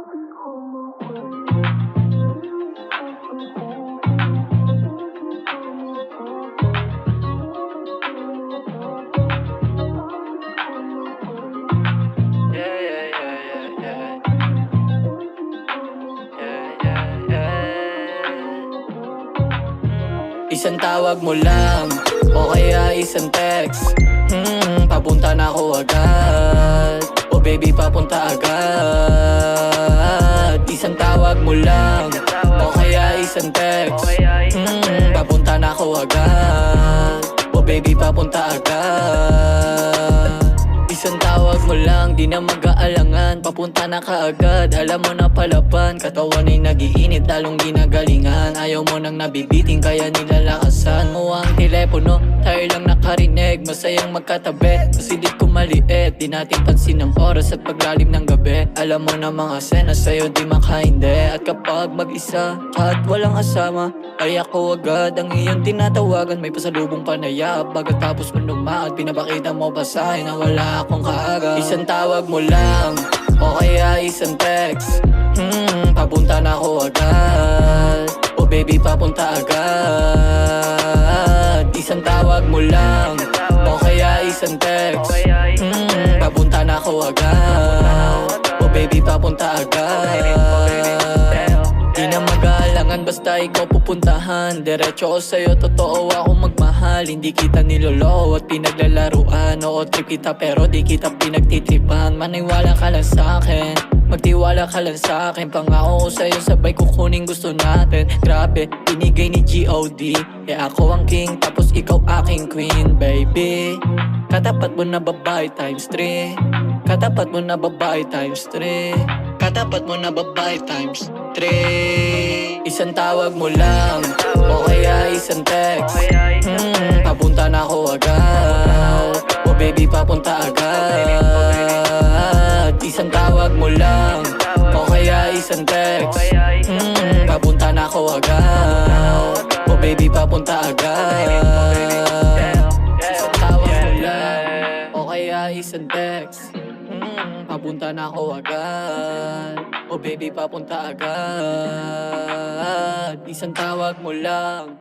Yeah, yeah, yeah, yeah, yeah. Yeah, yeah, yeah. Isang tawag mo lang o kaya isang text. Papunta na ako agad. Oh baby, papunta agad. Isang tawag mo lang o kaya isang text. Papunta na ako agad. Oh baby, papunta agad. Isang tawag mo lang, di na mag-aalangan. Papunta na kaagad, alam mo na palaban. Katawan ay nagiinit, lalong ginagalingan. Ayaw mo nang nabibiting, kaya nilalakasan mo ang telepono. Tayo lang nakarinig, masayang magkatabi. Masilid ko maliit, di natin pansin ang oras at paglalim ng gabi. Alam mo na mga sena, sa'yo di makainde. At kapag mag-isa, at walang asama, ay ako agad ang iyong tinatawagan. May pasalubong panayab, pagkatapos mo lumaad, pinapakita mo pa sa'kin na wala akong kaagad. Isang tawag mo lang, o kaya isang text. Papunta na ako agad. Oh baby, papunta agad. Isang tawag mo lang, o kaya isang text. Papunta na ako agad. Oh baby, papunta agad. Di na mag-aalangan, basta ikaw pupuntahan. Diretso ko sa'yo, totoo ako magmahal. Hindi kita niloloko at pinaglalaruan. Oo, trip kita pero di kita pinagtitripan. Maniwala ka lang sa'kin, magtiwala ka lang sa'kin. Pangako ko sa'yo, sabay kukunin gusto natin. Grabe, binigay ni G.O.D. ako ang king, tapos ikaw aking queen, baby. Katapat mo na babae times 3. Katapat mo na babae times 3. Katapat mo na babae times 3. Isang tawag mo lang, o kaya isang text. Papunta na ako agad. Oh baby, papunta agad. Isang tawag mo lang, o kaya isang text. Papunta na ako agad. Oh baby, papunta agad. Isang tawag mo lang, o kaya isang text. Papunta na ako agad. Oh baby, papunta agad. Isang tawag mo lang,